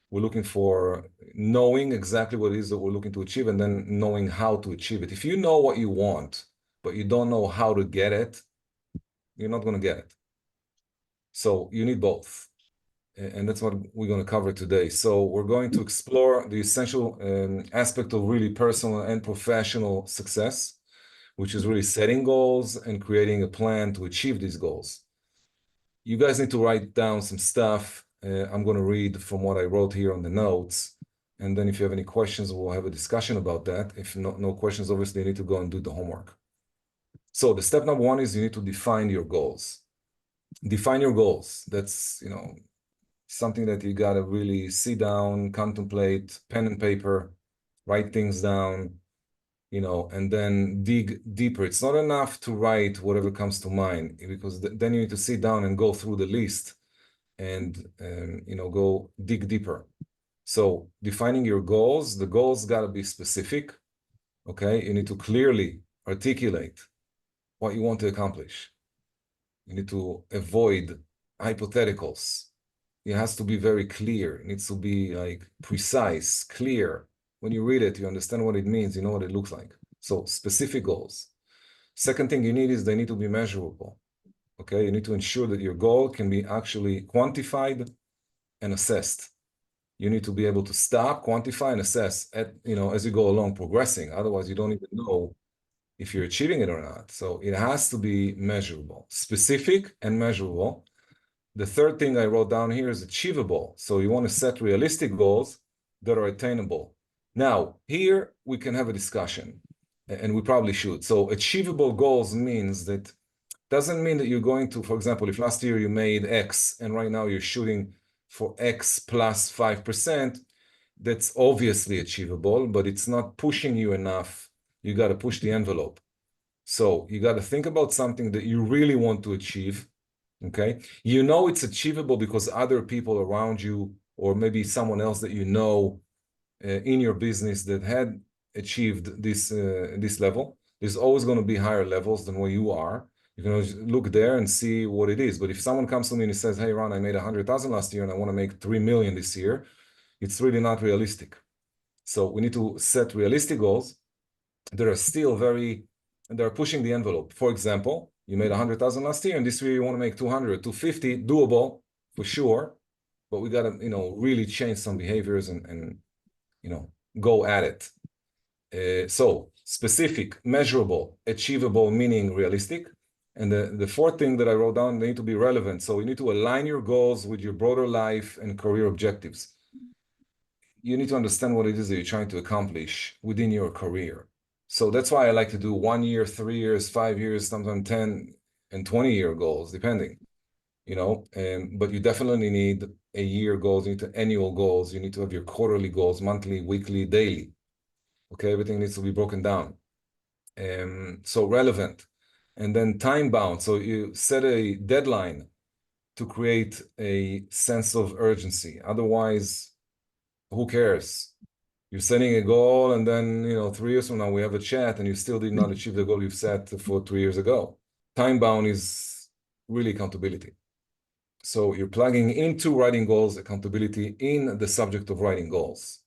We're looking for knowing exactly what it is that we're looking to achieve and then knowing how to achieve it. If you know what you want, but you don't know how to get it, you're not going to get it. So you need both. And that's what we're going to cover today. So we're going to explore the essential aspect of really personal and professional success, which is really setting goals and creating a plan to achieve these goals. You guys need to write down some stuff. I'm going to read from what I wrote here on the notes. And then if you have any questions, we'll have a discussion about that. If no questions, obviously you need to go and do the homework. So the step number one is you need to define your goals. Define your goals. That's, something that you got to really sit down, contemplate, pen and paper, write things down, and then dig deeper. It's not enough to write whatever comes to mind, because then you need to sit down and go through the list and, go dig deeper. So defining your goals, the goals got to be specific, okay? You need to clearly articulate what you want to accomplish. You need to avoid hypotheticals. It has to be very clear. It needs to be like precise, clear. When you read it, you understand what it means, you know what it looks like. So specific goals. Second thing you need is they need to be measurable. Okay, you need to ensure that your goal can be actually quantified and assessed. You need to be able to stop, quantify, and assess as you go along, progressing. Otherwise, you don't even know if you're achieving it or not. So it has to be measurable, specific and measurable. The third thing I wrote down here is achievable. So you want to set realistic goals that are attainable. Now, here we can have a discussion, and we probably should. So achievable goals doesn't mean that you're going to, for example, if last year you made X and right now you're shooting for X plus 5%, that's obviously achievable, but it's not pushing you enough. You got to push the envelope. So you got to think about something that you really want to achieve. Okay, it's achievable because other people around you, or maybe someone else that in your business that had achieved this level. There's always going to be higher levels than where you are. You can look there and see what it is. But if someone comes to me and he says, "Hey, Ron, I made 100,000 last year and I want to make 3 million this year," it's really not realistic. So we need to set realistic goals that are still they're pushing the envelope. For example, you made 100,000 last year, and this year you want to make 200, 250, doable for sure. But we got to, really change some behaviors and go at it. So specific, measurable, achievable, meaning realistic. And the fourth thing that I wrote down, they need to be relevant. So you need to align your goals with your broader life and career objectives. You need to understand what it is that you're trying to accomplish within your career. So that's why I like to do 1 year, 3 years, 5 years, sometimes 10 and 20-year goals, depending, but you definitely need a year goals, you need annual goals, you need to have your quarterly goals, monthly, weekly, daily. Okay, everything needs to be broken down. So relevant. And then time bound. So you set a deadline to create a sense of urgency. Otherwise, who cares? You're setting a goal, and then 3 years from now we have a chat, and you still did not achieve the goal you've set for 3 years ago. Time bound is really accountability. So you're plugging into writing goals, accountability in the subject of writing goals.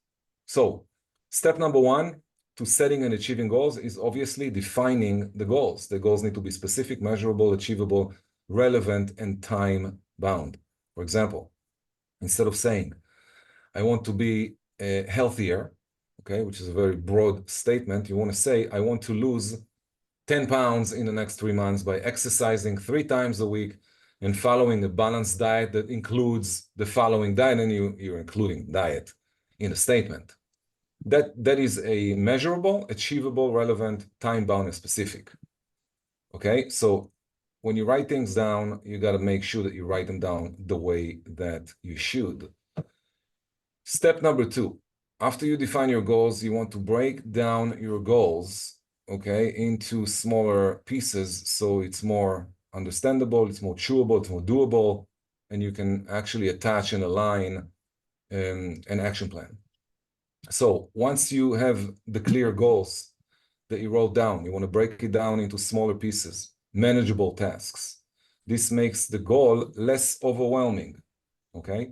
So step number one to setting and achieving goals is obviously defining the goals. The goals need to be specific, measurable, achievable, relevant, and time bound. For example, instead of saying, I want to be healthier, okay, which is a very broad statement, you want to say, I want to lose 10 pounds in the next 3 months by exercising 3 times a week and following a balanced diet that includes the following diet, and you're including diet in a statement. That is a measurable, achievable, relevant, time-bound, and specific. Okay, so when you write things down, you got to make sure that you write them down the way that you should. Step number 2, after you define your goals, you want to break down your goals, okay, into smaller pieces so it's more understandable, it's more chewable, it's more doable, and you can actually attach and align an action plan. So once you have the clear goals that you wrote down, you want to break it down into smaller pieces, manageable tasks. This makes the goal less overwhelming, okay?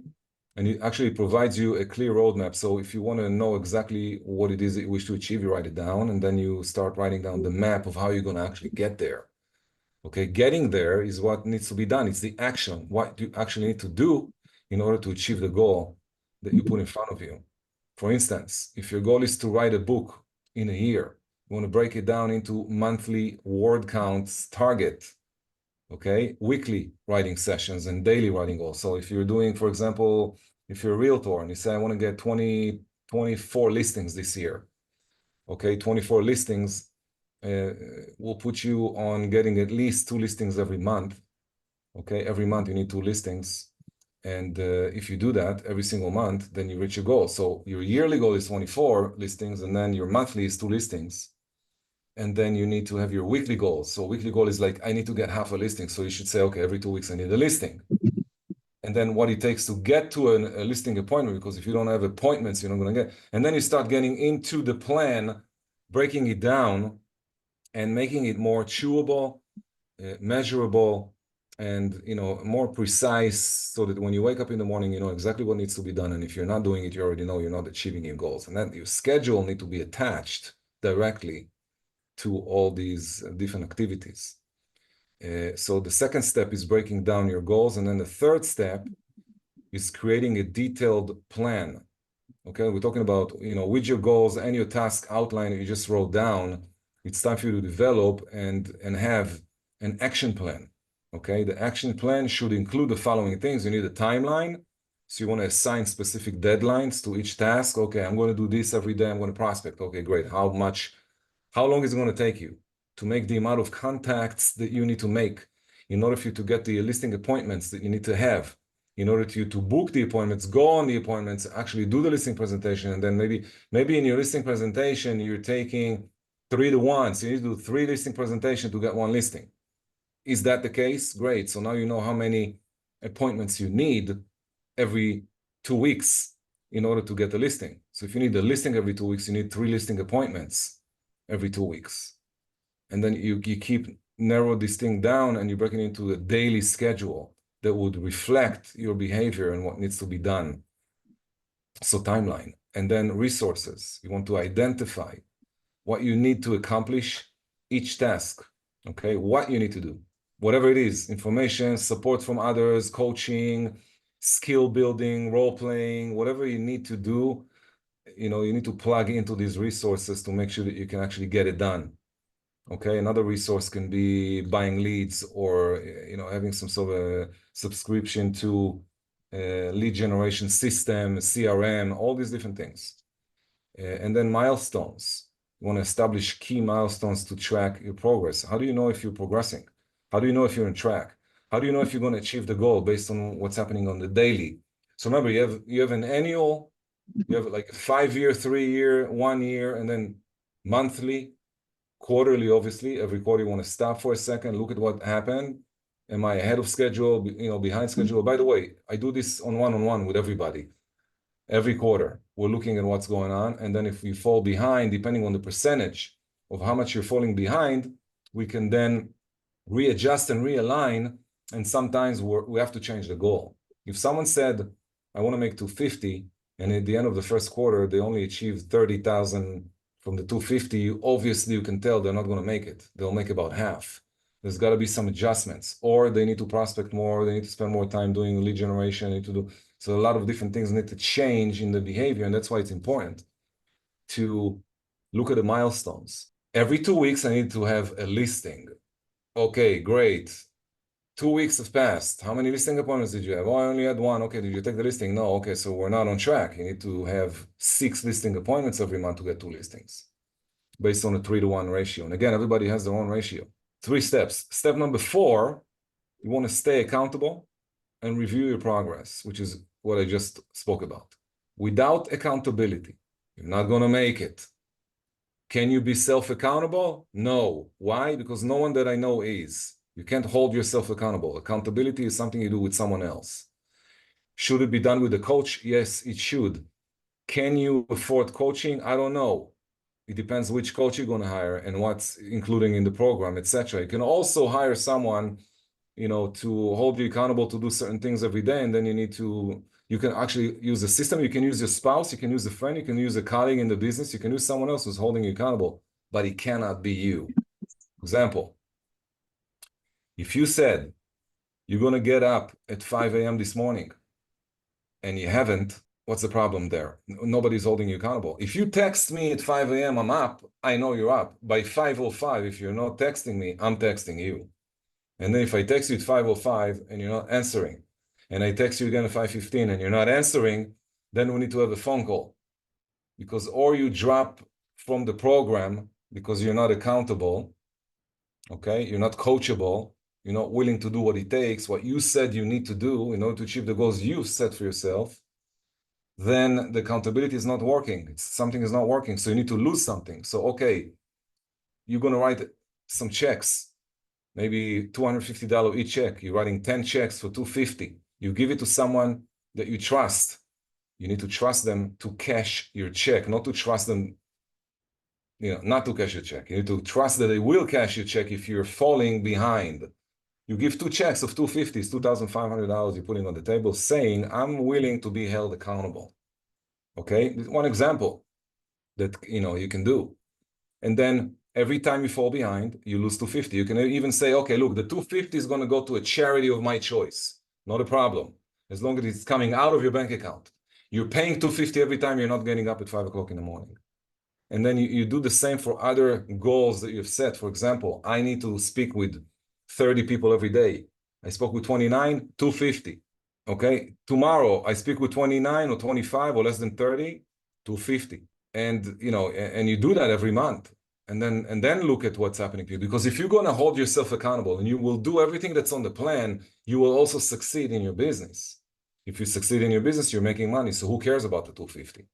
And it actually provides you a clear roadmap. So if you want to know exactly what it is that you wish to achieve, you write it down, and then you start writing down the map of how you're going to actually get there. Okay, getting there is what needs to be done. It's the action, what you actually need to do in order to achieve the goal that you put in front of you. For instance, if your goal is to write a book in a year, you want to break it down into monthly word counts target, okay? Weekly writing sessions and daily writing goals. So if you're doing, for example, if you're a realtor and you say, I want to get 24 listings this year, okay, 24 listings will put you on getting at least 2 listings every month, okay? Every month you need 2 listings. And if you do that every single month, then you reach your goal. So your yearly goal is 24 listings, and then your monthly is 2 listings. And then you need to have your weekly goal. So weekly goal is like, I need to get half a listing. So you should say, okay, every 2 weeks I need a listing. And then what it takes to get to a listing appointment, because if you don't have appointments, you're not going to get. And then you start getting into the plan, breaking it down and making it more chewable, measurable, and more precise, so that when you wake up in the morning, you know exactly what needs to be done. And if you're not doing it, you already know you're not achieving your goals. And then your schedule need to be attached directly to all these different activities. So the second step is breaking down your goals. And then the third step is creating a detailed plan. Okay, we're talking about, with your goals and your task outline that you just wrote down, it's time for you to develop and have an action plan. Okay, the action plan should include the following things. You need a timeline. So you want to assign specific deadlines to each task. Okay, I'm going to do this every day. I'm going to prospect. Okay, great. How long is it going to take you to make the amount of contacts that you need to make in order for you to get the listing appointments that you need to have? In order to book the appointments, go on the appointments, actually do the listing presentation, and then maybe in your listing presentation, you're taking 3 to 1. So you need to do 3 listing presentations to get 1 listing. Is that the case? Great. So now you know how many appointments you need every 2 weeks in order to get the listing. So if you need the listing every 2 weeks, you need 3 listing appointments every 2 weeks. And then you keep narrow this thing down, and you break it into a daily schedule that would reflect your behavior and what needs to be done. So timeline, and then resources. You want to identify what you need to accomplish each task, okay? What you need to do, whatever it is, information, support from others, coaching, skill building, role playing, whatever you need to do, you need to plug into these resources to make sure that you can actually get it done. Okay, another resource can be buying leads, or having some sort of a subscription to a lead generation system, CRM, all these different things. And then milestones. You want to establish key milestones to track your progress. How do you know if you're progressing? How do you know if you're on track? How do you know if you're going to achieve the goal based on what's happening on the daily? So remember, you have an annual, you have like a 5-year, 3-year, 1 year, and then monthly, quarterly. Obviously, every quarter you want to stop for a second, look at what happened. Am I ahead of schedule, behind schedule? By the way, I do this on one-on-one with everybody. Every quarter, we're looking at what's going on. And then if we fall behind, depending on the percentage of how much you're falling behind, we can then readjust and realign. And sometimes we have to change the goal. If someone said, I want to make 250, and at the end of the first quarter, they only achieved 30,000 from the 250, obviously you can tell they're not going to make it. They'll make about half. There's got to be some adjustments, or they need to prospect more. They need to spend more time doing lead generation. They need to do, so a lot of different things need to change in the behavior. And that's why it's important to look at the milestones. Every 2 weeks, I need to have a listing. Okay, great. 2 weeks have passed. How many listing appointments did you have? Oh, I only had 1. Okay, did you take the listing? No. Okay, so we're not on track. You need to have 6 listing appointments every month to get 2 listings based on a 3-to-1 ratio. And again, everybody has their own ratio. 3 steps. Step number 4, you want to stay accountable and review your progress, which is what I just spoke about. Without accountability, you're not going to make it. Can you be self-accountable? No. Why? Because no one that I know is. You can't hold yourself accountable. Accountability is something you do with someone else. Should it be done with a coach? Yes, it should. Can you afford coaching? I don't know. It depends which coach you're going to hire and what's including in the program, etc. You can also hire someone, to hold you accountable to do certain things every day, and then you need to You can actually use the system. You can use your spouse. You can use a friend. You can use a colleague in the business. You can use someone else who's holding you accountable, but it cannot be you. Example, if you said you're going to get up at 5 a.m. this morning and you haven't, what's the problem there? Nobody's holding you accountable. If you text me at 5 a.m., I'm up, I know you're up. By 5:05, if you're not texting me, I'm texting you. And then if I text you at 5:05 and you're not answering, and I text you again at 5:15 and you're not answering, then we need to have a phone call. Because or you drop from the program because you're not accountable, okay? You're not coachable. You're not willing to do what it takes, what you said you need to do in order to achieve the goals you set for yourself, then the accountability is not working. Something is not working. So you need to lose something. So, okay, you're going to write some checks, maybe $250 each check. You're writing 10 checks for $250. You give it to someone that you trust. You need to trust them to cash your check, not to trust them, not to cash your check. You need to trust that they will cash your check if you're falling behind. You give 2 checks of $250, it's $2,500 you're putting on the table, saying, I'm willing to be held accountable. Okay, one example that you can do. And then every time you fall behind, you lose $250. You can even say, okay, look, the $250 is going to go to a charity of my choice. Not a problem, as long as it's coming out of your bank account. You're paying $250 every time you're not getting up at 5 o'clock in the morning. And then you do the same for other goals that you've set. For example, I need to speak with 30 people every day. I spoke with 29, $250. Okay, tomorrow I speak with 29 or 25 or less than 30, $250. And you do that every month. And then look at what's happening to you. Because if you're going to hold yourself accountable and you will do everything that's on the plan, you will also succeed in your business. If you succeed in your business, you're making money. So who cares about the $250?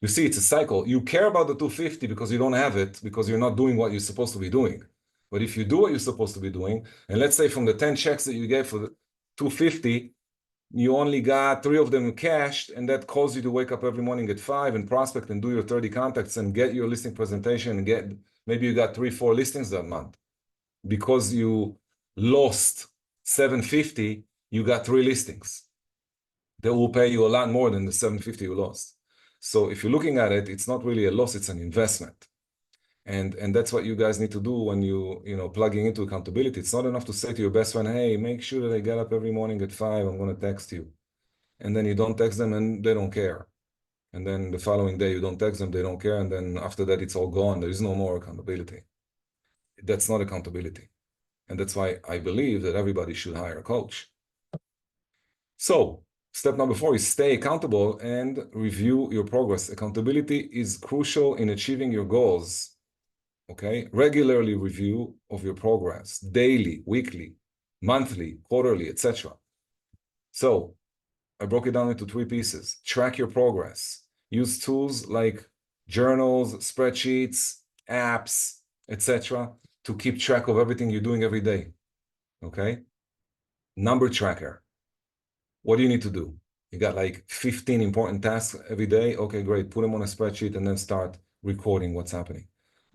You see, it's a cycle. You care about the $250 because you don't have it, because you're not doing what you're supposed to be doing. But if you do what you're supposed to be doing, and let's say from the 10 checks that you gave for the $250, you only got 3 of them cashed, and that caused you to wake up every morning at 5 and prospect and do your 30 contacts and get your listing presentation and maybe you got 3-4 listings that month. Because you lost $750, you got 3 listings. That will pay you a lot more than the $750 you lost. So if you're looking at it, it's not really a loss, it's an investment. And that's what you guys need to do when plugging into accountability. It's not enough to say to your best friend, hey, make sure that I get up every morning at 5, I'm going to text you. And then you don't text them and they don't care. And then the following day you don't text them, they don't care. And then after that, it's all gone. There is no more accountability. That's not accountability. And that's why I believe that everybody should hire a coach. So step number 4 is stay accountable and review your progress. Accountability is crucial in achieving your goals. Okay, regularly review of your progress, daily, weekly, monthly, quarterly, etc. So I broke it down into 3 pieces. Track your progress. Use tools like journals, spreadsheets, apps, etc. to keep track of everything you're doing every day. Okay? Number tracker. What do you need to do? You got like 15 important tasks every day. Okay, great. Put them on a spreadsheet and then start recording what's happening.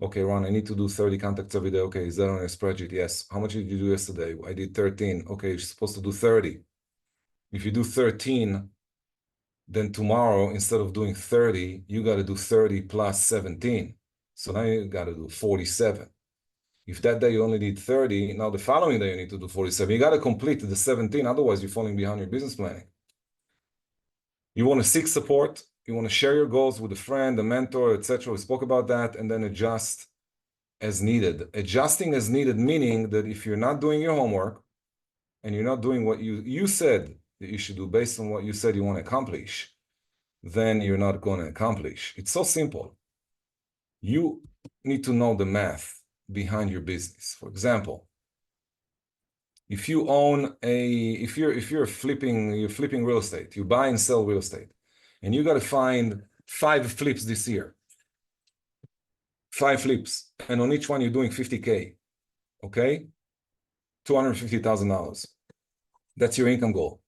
Okay, Ron, I need to do 30 contacts every day. Okay, is that on a spreadsheet? Yes. How much did you do yesterday? I did 13. Okay, you're supposed to do 30. If you do 13, then tomorrow, instead of doing 30, you got to do 30 plus 17. So now you got to do 47. If that day you only need 30, now the following day you need to do 47. You got to complete the 17, otherwise you're falling behind your business planning. You want to seek support. You want to share your goals with a friend, a mentor, etc. We spoke about that, and then adjust as needed. Adjusting as needed, meaning that if you're not doing your homework and you're not doing what you said that you should do based on what you said you want to accomplish, then you're not going to accomplish. It's so simple. You need to know the math behind your business. For example, if you own you're flipping real estate, you buy and sell real estate, and you got to find 5 flips this year, 5 flips, and on each one you're doing 50K, okay? $250,000. That's your income goal.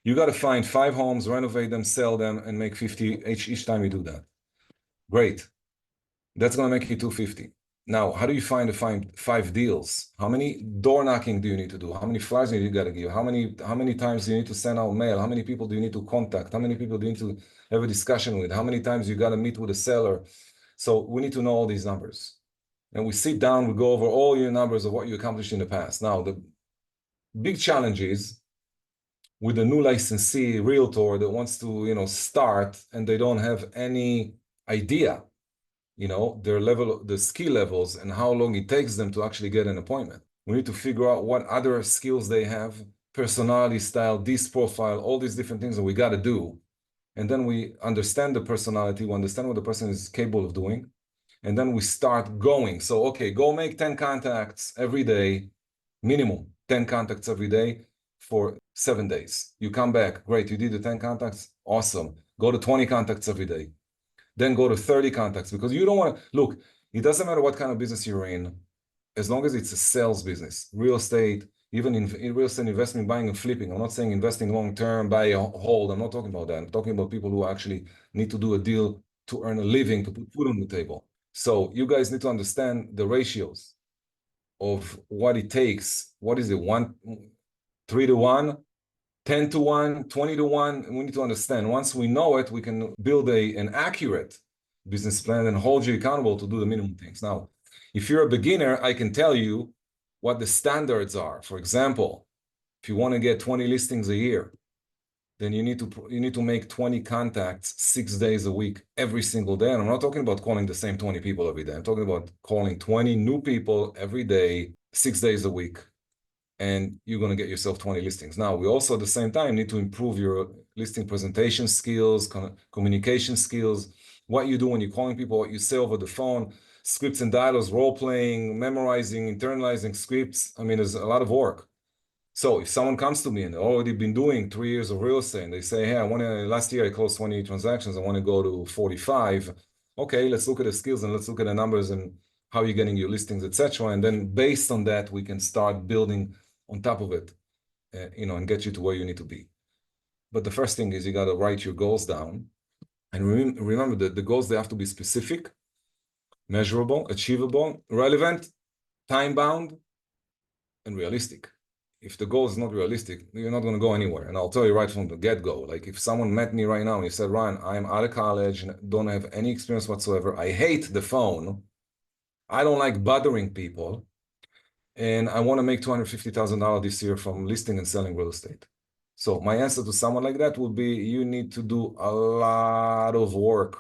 You got to find 5 homes, renovate them, sell them, and make 50 each time you do that. Great. That's going to make you 250. Now, how do you find five deals? How many door knocking do you need to do? How many flyers do you got to give? How many times do you need to send out mail? How many people do you need to contact? How many people do you need to have a discussion with? How many times you got to meet with a seller? So we need to know all these numbers. And we sit down, we go over all your numbers of what you accomplished in the past. Now, the big challenge is with a new licensee realtor that wants to, start and they don't have any idea, their level, the skill levels and how long it takes them to actually get an appointment. We need to figure out what other skills they have, personality, style, this profile, all these different things that we got to do. And then we understand the personality, we understand what the person is capable of doing. And then we start going. So, okay, go make 10 contacts every day, minimum 10 contacts every day for 7 days. You come back, great, you did the 10 contacts, awesome. Go to 20 contacts every day. Then go to 30 contacts because you don't want to, look, it doesn't matter what kind of business you're in, as long as it's a sales business, real estate, even in real estate investment, buying and flipping. I'm not saying investing long-term, buy a hold. I'm not talking about that. I'm talking about people who actually need to do a deal to earn a living, to put food on the table. So you guys need to understand the ratios of what it takes. What is it? 3 to 1, 10 to 1, 20 to 1. We need to understand. Once we know it, we can build an accurate business plan and hold you accountable to do the minimum things. Now, if you're a beginner, I can tell you what the standards are. For example, if you want to get 20 listings a year, then you need to make 20 contacts 6 days a week, every single day. And I'm not talking about calling the same 20 people every day. I'm talking about calling 20 new people every day, 6 days a week. And you're going to get yourself 20 listings. Now, we also at the same time need to improve your listing presentation skills, communication skills, what you do when you're calling people, what you say over the phone, scripts and dialogues, role-playing, memorizing, internalizing scripts. I mean, there's a lot of work. So if someone comes to me and already been doing 3 years of real estate, and they say, hey, last year I closed 20 transactions, I want to go to 45. Okay, let's look at the skills and let's look at the numbers and how you're getting your listings, etc. And then based on that, we can start building on top of it, and get you to where you need to be. But the first thing is you got to write your goals down. And remember that the goals, they have to be specific, measurable, achievable, relevant, time-bound, and realistic. If the goal is not realistic, you're not going to go anywhere. And I'll tell you right from the get-go, like if someone met me right now and he said, Ran, I'm out of college and don't have any experience whatsoever. I hate the phone. I don't like bothering people. And I want to make $250,000 this year from listing and selling real estate. So my answer to someone like that would be, you need to do a lot of work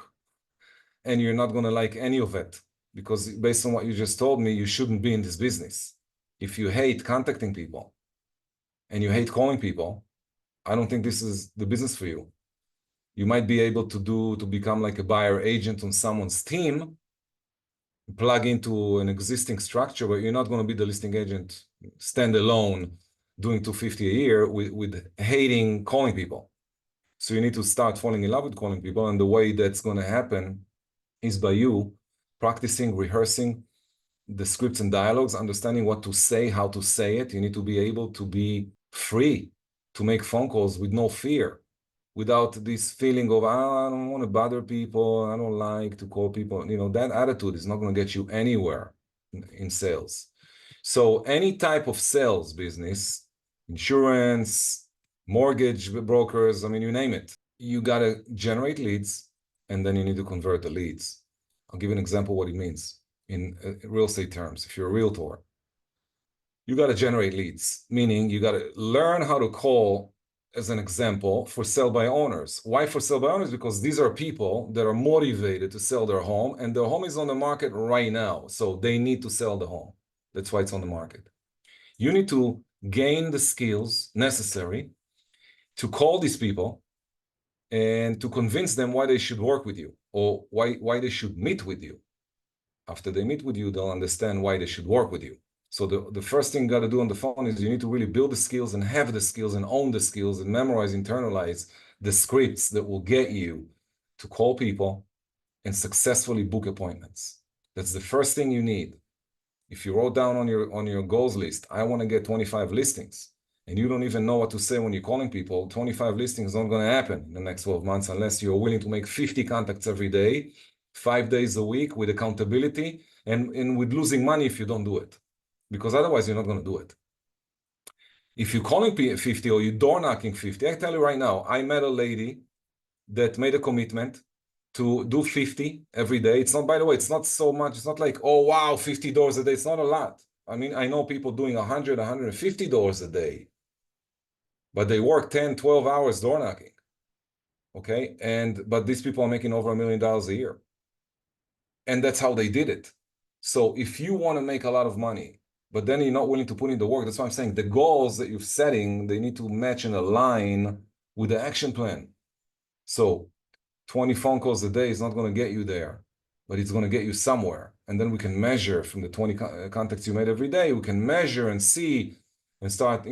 and you're not going to like any of it because based on what you just told me, you shouldn't be in this business. If you hate contacting people and you hate calling people, I don't think this is the business for you. You might be able to become like a buyer agent on someone's team, plug into an existing structure, but you're not going to be the listing agent standalone doing 250 a year with hating calling people. So you need to start falling in love with calling people. And the way that's going to happen is by you practicing, rehearsing the scripts and dialogues, understanding what to say, how to say it. You need to be able to be free to make phone calls with no fear, without this feeling of, I don't want to bother people, I don't like to call people. That attitude is not going to get you anywhere in sales. So any type of sales business, insurance, mortgage brokers, I mean, you name it, you got to generate leads and then you need to convert the leads. I'll give you an example what it means in real estate terms. If you're a realtor, you got to generate leads, meaning you got to learn how to call, as an example, for sell by owners. Why for sell by owners? Because these are people that are motivated to sell their home and their home is on the market right now. So they need to sell the home. That's why it's on the market. You need to gain the skills necessary to call these people and to convince them why they should work with you or why they should meet with you. After they meet with you, they'll understand why they should work with you. So the first thing you got to do on the phone is you need to really build the skills and have the skills and own the skills and memorize, internalize the scripts that will get you to call people and successfully book appointments. That's the first thing you need. If you wrote down on your goals list, I want to get 25 listings, and you don't even know what to say when you're calling people, 25 listings is not going to happen in the next 12 months unless you're willing to make 50 contacts every day, 5 days a week with accountability, and with losing money if you don't do it, because otherwise you're not going to do it. If you're calling 50 or you're door knocking 50, I tell you right now, I met a lady that made a commitment to do 50 every day. It's not, by the way, it's not so much. It's not like, oh, wow, 50 doors a day. It's not a lot. I mean, I know people doing 100, 150 doors a day, but they work 10, 12 hours door knocking. Okay. But these people are making over $1 million a year. And that's how they did it. So if you want to make a lot of money, but then you're not willing to put in the work, that's why I'm saying the goals that you're setting, they need to match and align with the action plan. So 20 phone calls a day is not going to get you there, but it's going to get you somewhere. And then we can measure from the 20 contacts you made every day, we can measure and see and start,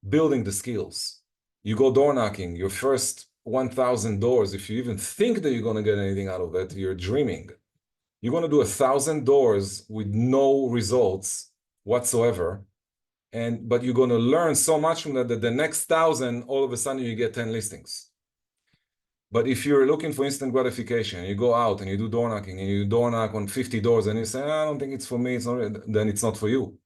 building the skills. You go door knocking, your first 1,000 doors, if you even think that you're going to get anything out of it, you're dreaming. You're going to do 1,000 doors with no results whatsoever. But you're going to learn so much from that the next 1,000, all of a sudden you get 10 listings. But if you're looking for instant gratification, you go out and you do door knocking and you door knock on 50 doors and you say, I don't think it's for me, then it's not for you.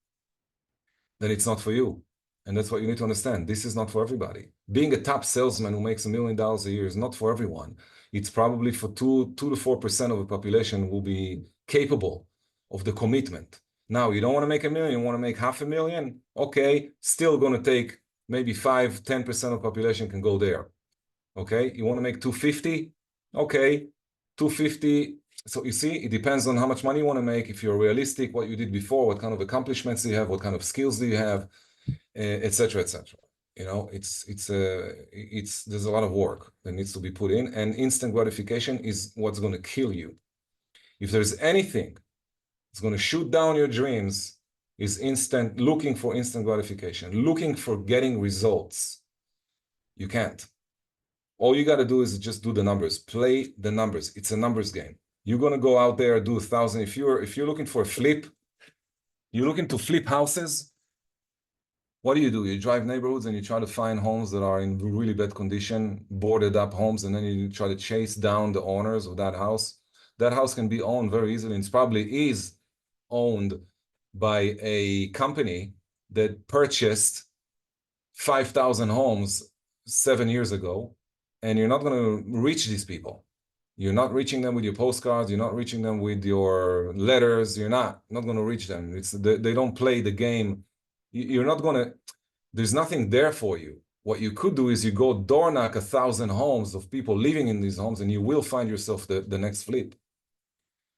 Then it's not for you. And that's what you need to understand. This is not for everybody. Being a top salesman who makes $1 million a year is not for everyone. It's probably for 2 to 4% of the population will be capable of the commitment. Now, you don't want to make $1 million, you want to make $500,000. Okay, still going to take maybe 5, 10% of the population can go there. Okay, you want to make 250? Okay, 250. So you see, it depends on how much money you want to make. If you're realistic, what you did before, what kind of accomplishments do you have, what kind of skills do you have, etc., etc. There's a lot of work that needs to be put in, and instant gratification is what's going to kill you. If there's anything that's going to shoot down your dreams, is looking for instant gratification, looking for getting results. You can't. All you got to do is just do the numbers, play the numbers. It's a numbers game. You're going to go out there, do 1,000. If you're looking for a flip, you're looking to flip houses. What do? You drive neighborhoods and you try to find homes that are in really bad condition, boarded up homes, and then you try to chase down the owners of that house. That house can be owned very easily, and it probably is owned by a company that purchased 5,000 homes 7 years ago. And you're not going to reach these people. You're not reaching them with your postcards. You're not reaching them with your letters. You're not going to reach them. They don't play the game. You're not going to, there's nothing there for you. What you could do is you go door knock 1,000 homes of people living in these homes, and you will find yourself the next flip.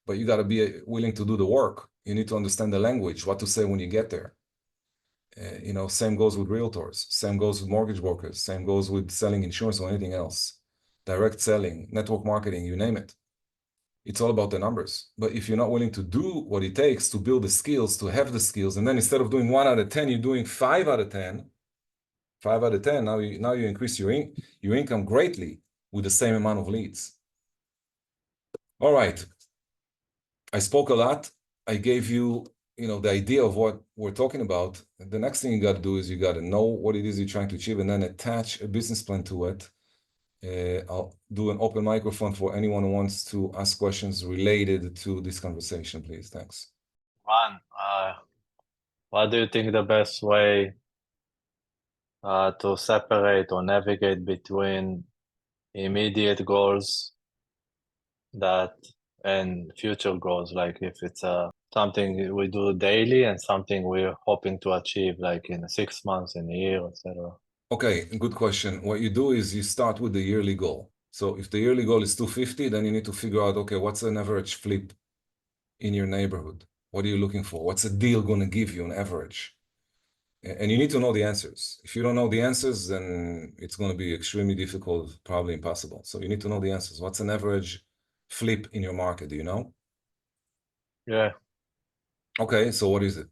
But you got to be willing to do the work. You need to understand the language, what to say when you get there. Same goes with realtors, same goes with mortgage brokers, same goes with selling insurance or anything else, direct selling, network marketing, you name it. It's all about the numbers. But if you're not willing to do what it takes to build the skills, to have the skills, and then instead of doing 1 out of 10, you're doing 5 out of 10, now you increase your income greatly with the same amount of leads. All right. I spoke a lot. I gave you the idea of what we're talking about. The next thing you got to do is you got to know what it is you're trying to achieve, and then attach a business plan to it. I'll do an open microphone for anyone who wants to ask questions related to this conversation, please. Thanks. Ran, what do you think the best way to separate or navigate between immediate goals and future goals? Like if it's something we do daily and something we're hoping to achieve like in 6 months, in a year, etc. Okay, good question. What you do is you start with the yearly goal. So if the yearly goal is 250, then you need to figure out, okay, what's an average flip in your neighborhood? What are you looking for? What's a deal going to give you on average? And you need to know the answers. If you don't know the answers, then it's going to be extremely difficult, probably impossible. So you need to know the answers. What's an average flip in your market? Do you know? Yeah. Okay, so what is it?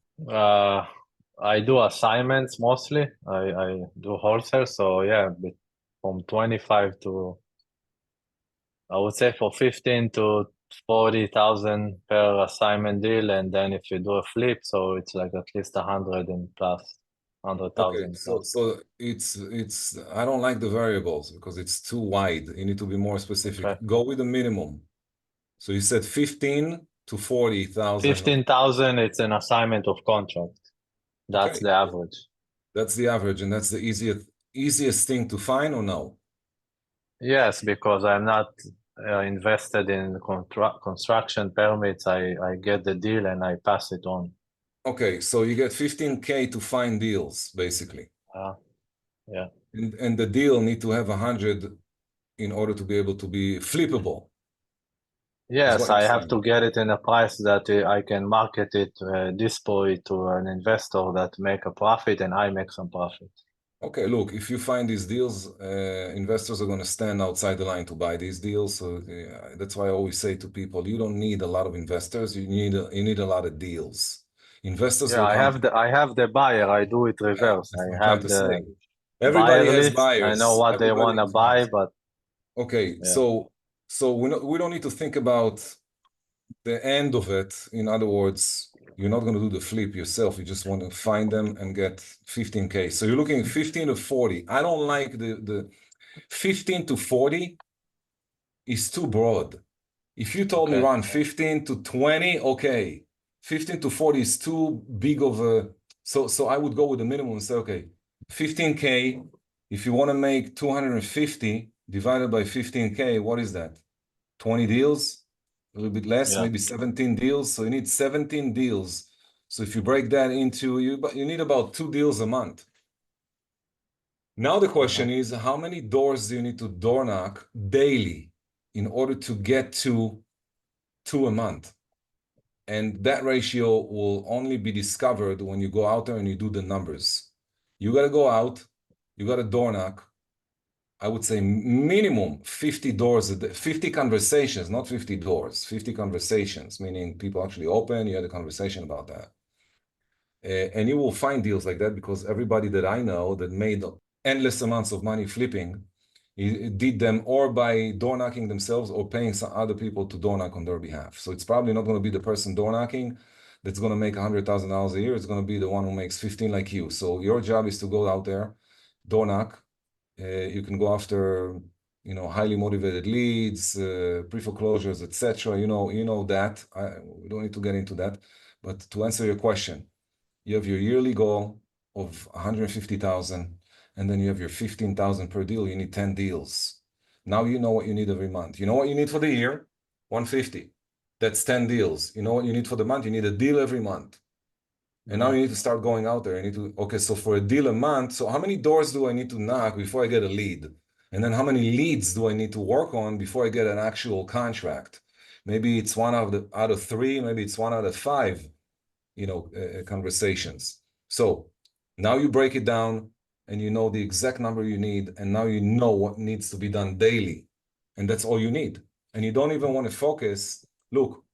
I do assignments mostly. I do wholesale, so yeah, from 25 to, I would say, for 15 to 40,000 per assignment deal, and then if you do a flip, so it's like at least 100 and plus, 100,000 Okay, plus. so it's I don't like the variables because it's too wide. You need to be more specific. Okay. Go with the minimum. So you said 15 to 40,000. 15,000, it's an assignment of contract. That's Okay, the average. that's the average, and that's the easiest thing to find, or no? Yes, because I'm not invested in construction permits. I get the deal and I pass it on. Okay, so you get 15K to find deals, basically. Yeah. And the deal need to have 100 in order to be able to be flippable, is Yes, what you're I have saying. to get it in a price that I can market it, display it to an investor that make a profit and I make some profit. Okay, look, if you find these deals, investors are going to stand outside the line to buy these deals. So that's why I always say to people, you don't need a lot of investors. You need a lot of deals. Investors Yeah, will come. I have the buyer. I do it Yeah, reverse. that's what I'm I trying have to say. the Everybody buyer has list. I know buyers. what they Everybody want to has buy, buyers. but Okay, yeah. so we don't need to think about the end of it. In other words, you're not going to do the flip yourself. You just want to find them and get 15K. So you're looking at 15 to 40. I don't like the 15 to 40 is too broad. If you told me Okay. run 15 to 20, okay. 15 to 40 is too big of a, so I would go with the minimum and say, okay, 15K, if you want to make 250 divided by 15K, what is that? 20 deals, a little bit less, Yeah. maybe 17 deals. So you need 17 deals. So if you break that into, you need about 2 deals a month. Now the question is, how many doors do you need to door knock daily in order to get to 2 a month? And that ratio will only be discovered when you go out there and you do the numbers. You got to go out, you got to door knock. I would say minimum 50 doors a day, 50 conversations, not 50 doors, 50 conversations, meaning people actually open, you had a conversation about that. And you will find deals like that because everybody that I know that made endless amounts of money flipping did them or by door knocking themselves or paying some other people to door knock on their behalf. So it's probably not going to be the person door knocking that's going to make $100,000 a year. It's going to be the one who makes 15 like you. So your job is to go out there, door knock. You can go after, highly motivated leads, pre-foreclosures, etc. You know that. We don't need to get into that. But to answer your question, you have your yearly goal of 150,000, and then you have your 15,000 per deal. You need 10 deals. Now you know what you need every month. You know what you need for the year? 150. That's 10 deals. You know what you need for the month? You need a deal every month. And now you need to start going out there. You need to, okay, so for a deal a month, so how many doors do I need to knock before I get a lead? And then how many leads do I need to work on before I get an actual contract? Maybe it's one out of three, maybe it's one out of five, conversations. So now you break it down and you know the exact number you need, and now you know what needs to be done daily. And that's all you need. And you don't even want to focus. Look,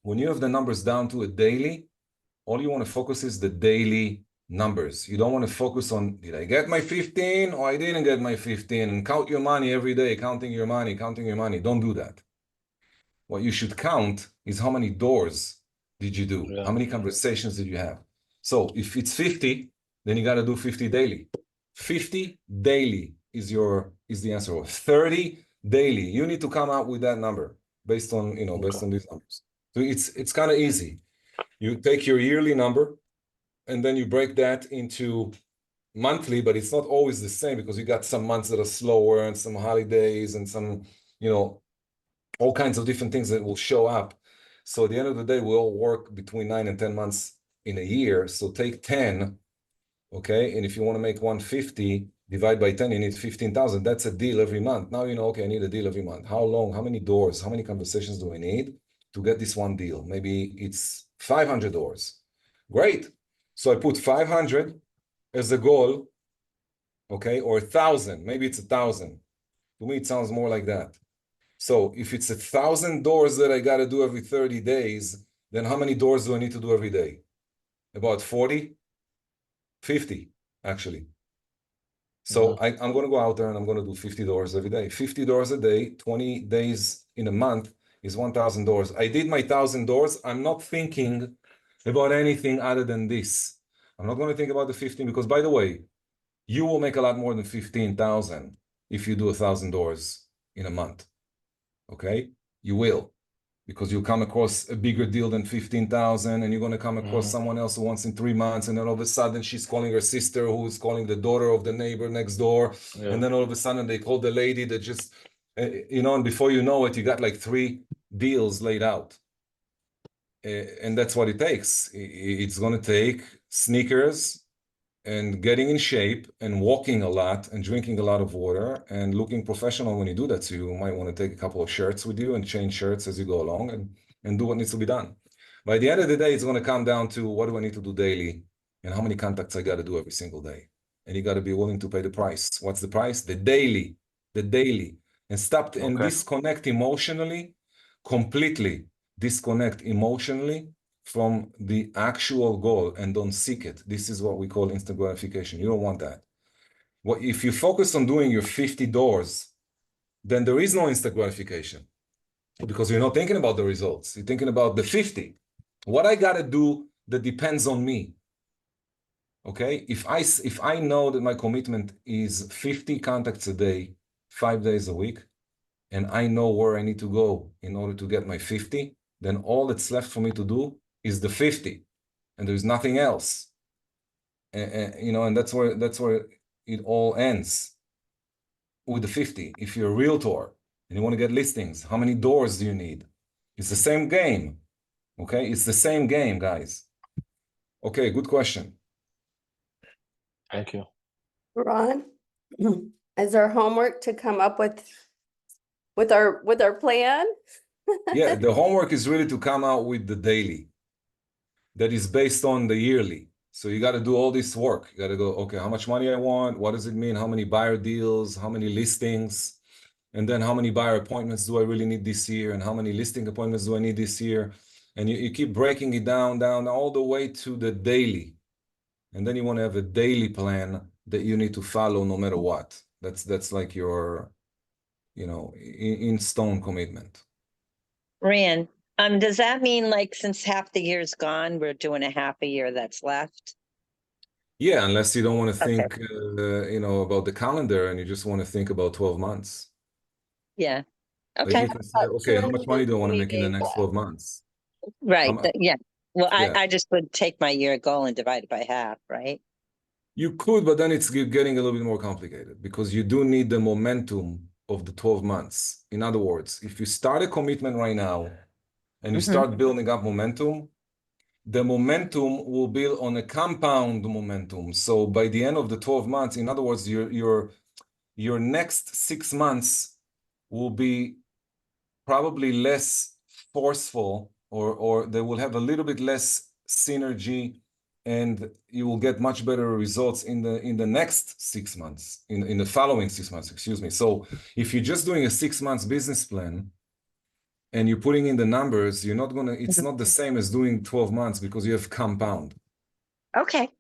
when you have the numbers down to a daily, all you want to focus is the daily numbers. You don't want to focus on, did I get my 15 or I didn't get my 15, and count your money every day, counting your money, counting your money. Don't do that. What you should count is how many doors did you do? Yeah. How many conversations did you have? So if it's 50, then you got to do 50 daily. 50 daily is the answer. Or 30 daily. You need to come out with that number based on, based on these numbers. So it's kind of easy. You take your yearly number and then you break that into monthly, but it's not always the same because you got some months that are slower and some holidays and some, all kinds of different things that will show up. So at the end of the day, we all work between 9 and 10 months in a year. So take 10, okay? And if you want to make 150, divide by 10, you need 15,000. That's a deal every month. Now you know, okay, I need a deal every month. How long, how many doors, how many conversations do I need to get this one deal? Maybe it's 500 doors. Great. So I put 500 as a goal, okay? Or 1,000, maybe it's 1,000. To me, it sounds more like that. So if it's 1,000 doors that I got to do every 30 days, then how many doors do I need to do every day? About 40, 50, actually. So I'm going to go out there and I'm going to do 50 doors every day. 50 doors a day, 20 days in a month is 1,000 doors. I did my 1,000 doors. I'm not thinking about anything other than this. I'm not going to think about the 15 because, by the way, you will make a lot more than 15,000 if you do 1,000 doors in a month. Okay? You will. because you'll come across a bigger deal than 15,000, and you're going to come across someone else who wants in 3 months, and then all of a sudden she's calling her sister, who is calling the daughter of the neighbor next door, and then all of a sudden they call the lady that just, and before you know it, you got like 3 deals laid out. And that's what it takes. It's going to take sneakers and getting in shape and walking a lot and drinking a lot of water and looking professional when you do that. So you might want to take a couple of shirts with you and change shirts as you go along and do what needs to be done. By the end of the day, it's going to come down to what do I need to do daily and how many contacts I got to do every single day. And you got to be willing to pay the price. What's the price? The daily. And stop and disconnect emotionally, completely disconnect emotionally from the actual goal and don't seek it. This is what we call instant gratification. You don't want that. If you focus on doing your 50 doors, then there is no instant gratification because you're not thinking about the results. You're thinking about the 50. What I got to do that depends on me. Okay? If I know that my commitment is 50 contacts a day, 5 days a week, and I know where I need to go in order to get my 50, then all that's left for me to do is the 50, and there's nothing else. And that's where it all ends, with the 50. If you're a realtor and you want to get listings, how many doors do you need? It's the same game. Okay, it's the same game, guys. Okay, good question. Thank you. Ron, is our homework to come up with our plan? Yeah, the homework is really to come out with the daily that is based on the yearly. So you got to do all this work. You got to go, okay, how much money I want? What does it mean? How many buyer deals? How many listings? And then how many buyer appointments do I really need this year? And how many listing appointments do I need this year? And you keep breaking it down all the way to the daily. And then you want to have a daily plan that you need to follow no matter what. That's like your, in stone commitment. Ran, does that mean like since half the year's gone, we're doing a half a year that's left? Yeah, unless you don't want to Okay. think, about the calendar and you just want to think about 12 months. Yeah. Like Okay. you can say, okay, how much money do I want to make in the next 12 months? Right. Yeah. Well, Yeah. I just would take my year goal and divide it by half, right? You could, but then it's getting a little bit more complicated because you do need the momentum of the 12 months. In other words, if you start a commitment right now and you start building up momentum, the momentum will build on a compound momentum. So by the end of the 12 months, in other words, your next 6 months will be probably less forceful, or they will have a little bit less synergy, and you will get much better results in the next 6 months, in the following 6 months, excuse me. So if you're just doing a 6 months business plan and you're putting in the numbers, it's not the same as doing 12 months because you have compound. Okay.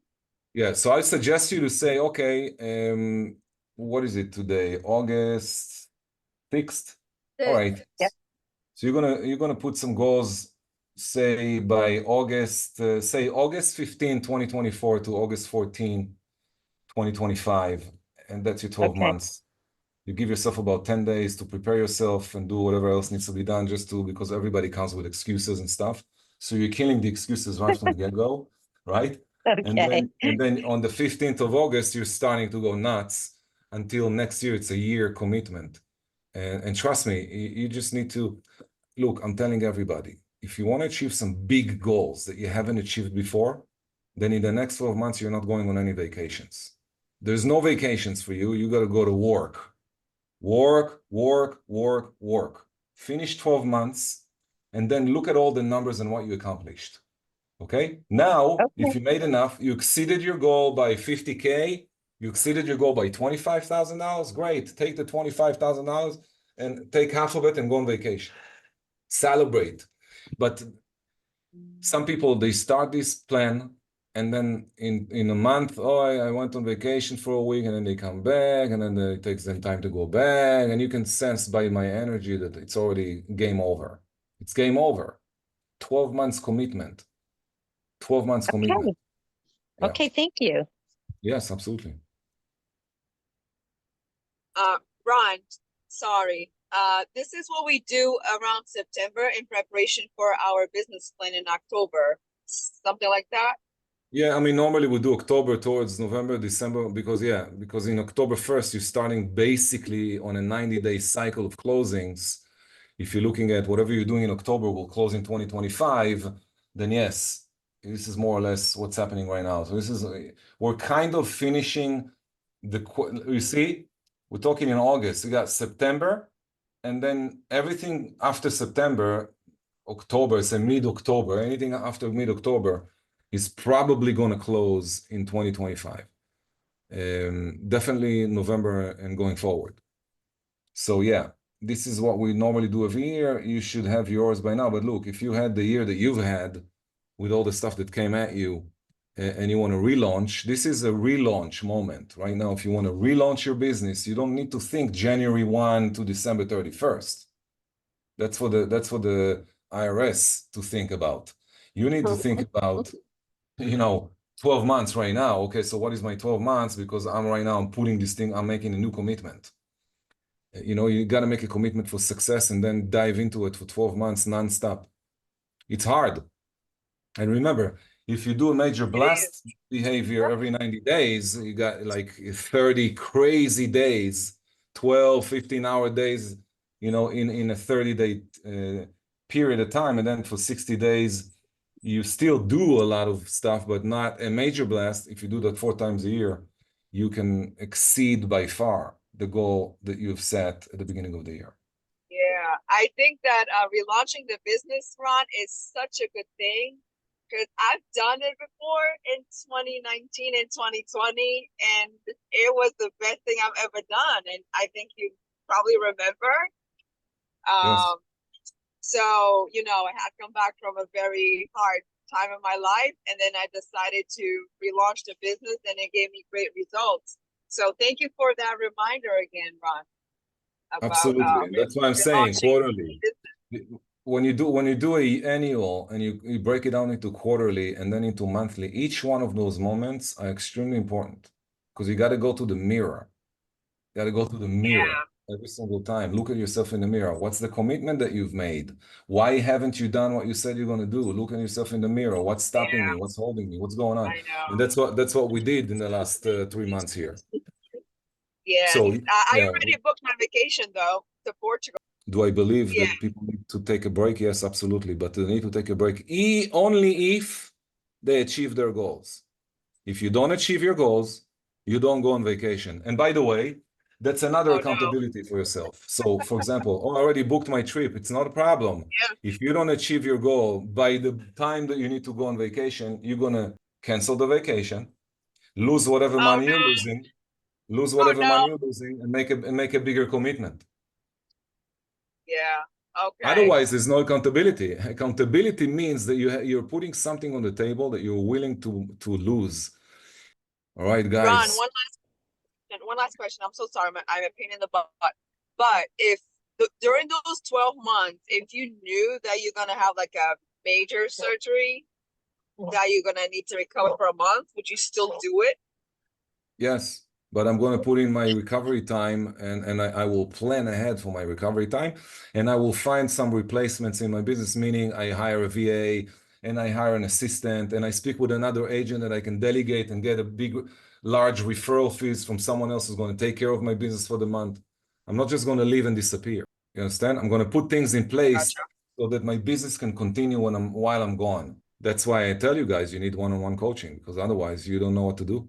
Yeah, so I suggest you to say, okay, what is it today? August 6th? All right. Yep. So you're gonna put some goals, say by August, say August 15, 2024 to August 14, 2025, and that's your 12 months. You give yourself about 10 days to prepare yourself and do whatever else needs to be done, because everybody comes with excuses and stuff. So you're killing the excuses right from the get-go, right? Okay. And then on the 15th of August, you're starting to go nuts until next year. It's a year commitment. And trust me, you just need to look. I'm telling everybody, if you want to achieve some big goals that you haven't achieved before, then in the next 12 months, you're not going on any vacations. There's no vacations for you. You got to go to work. Work. Finish 12 months and then look at all the numbers and what you accomplished. Okay? Now, if you made enough, you exceeded your goal by 50K, you exceeded your goal by $25,000, great. Take the $25,000 and take half of it and go on vacation. Celebrate. But some people, they start this plan and then in a month, I went on vacation for a week, and then they come back, and then it takes them time to go back, and you can sense by my energy that it's already game over. It's game over. 12 months commitment. 12 months commitment. Yeah. Okay, thank you. Yes, absolutely. Ron, sorry. This is what we do around September in preparation for our business plan in October. Something like that. Yeah, I mean, normally we do October towards November, December, because in October 1st, you're starting basically on a 90-day cycle of closings. If you're looking at whatever you're doing in October will close in 2025, then yes, this is more or less what's happening right now. So we're kind of finishing you see, we're talking in August, we got September, and then everything after September, October, say mid-October, anything after mid-October is probably going to close in 2025. Definitely November and going forward. So yeah, this is what we normally do every year. You should have yours by now. But look, if you had the year that you've had with all the stuff that came at you and you want to relaunch, this is a relaunch moment right now. If you want to relaunch your business, you don't need to think January 1 to December 31st. That's for the IRS to think about. You need to think about, 12 months right now. Okay, so what is my 12 months? Because I'm putting this thing, I'm making a new commitment. You got to make a commitment for success and then dive into it for 12 months nonstop. It's hard. And remember, if you do a major blast behavior every 90 days, you got like 30 crazy days, 12, 15-hour days, in a 30-day period of time. And then for 60 days, you still do a lot of stuff, but not a major blast. If you do that 4 times a year, you can exceed by far the goal that you've set at the beginning of the year. Yeah, I think that relaunching the business, Ron, is such a good thing because I've done it before in 2019 and 2020, and it was the best thing I've ever done. And I think you probably remember. Yes. So, I had come back from a very hard time in my life, and then I decided to relaunch the business, and it gave me great results. So thank you for that reminder again, Ron. Absolutely. That's why I'm saying quarterly. When you do a annual and you break it down into quarterly and then into monthly, each one of those moments are extremely important because you got to go to the mirror. You got to go to the mirror every single time. Look at yourself in the mirror. What's the commitment that you've made? Why haven't you done what you said you're going to do? Look at yourself in the mirror. What's stopping me? What's holding me? What's going on? I know. And that's what we did in the last 3 months here. Yeah. So, I already booked my vacation though to Portugal. Do I believe that people need to take a break? Yes, absolutely. But they need to take a break only if they achieve their goals. If you don't achieve your goals, you don't go on vacation. And by the way, that's another accountability for yourself. So, for example, I already booked my trip. It's not a problem. Yeah. If you don't achieve your goal by the time that you need to go on vacation, you're going to cancel the vacation, lose whatever money you're losing, and make a bigger commitment. Yeah. Okay. Otherwise, there's no accountability. Accountability means that you're putting something on the table that you're willing to lose. All right, guys. Ron, one last question. I'm so sorry. I'm a pain in the butt. But if during those 12 months, if you knew that you're gonna have like a major surgery, that you're gonna need to recover for a month, would you still do it? Yes. But I'm going to put in my recovery time and I will plan ahead for my recovery time and I will find some replacements in my business, meaning I hire a VA and I hire an assistant and I speak with another agent that I can delegate and get large referral fees from someone else who's going to take care of my business for the month. I'm not just going to leave and disappear. You understand? I'm going to put things in place so that my business can continue while I'm gone. That's why I tell you guys, you need one-on-one coaching because otherwise you don't know what to do.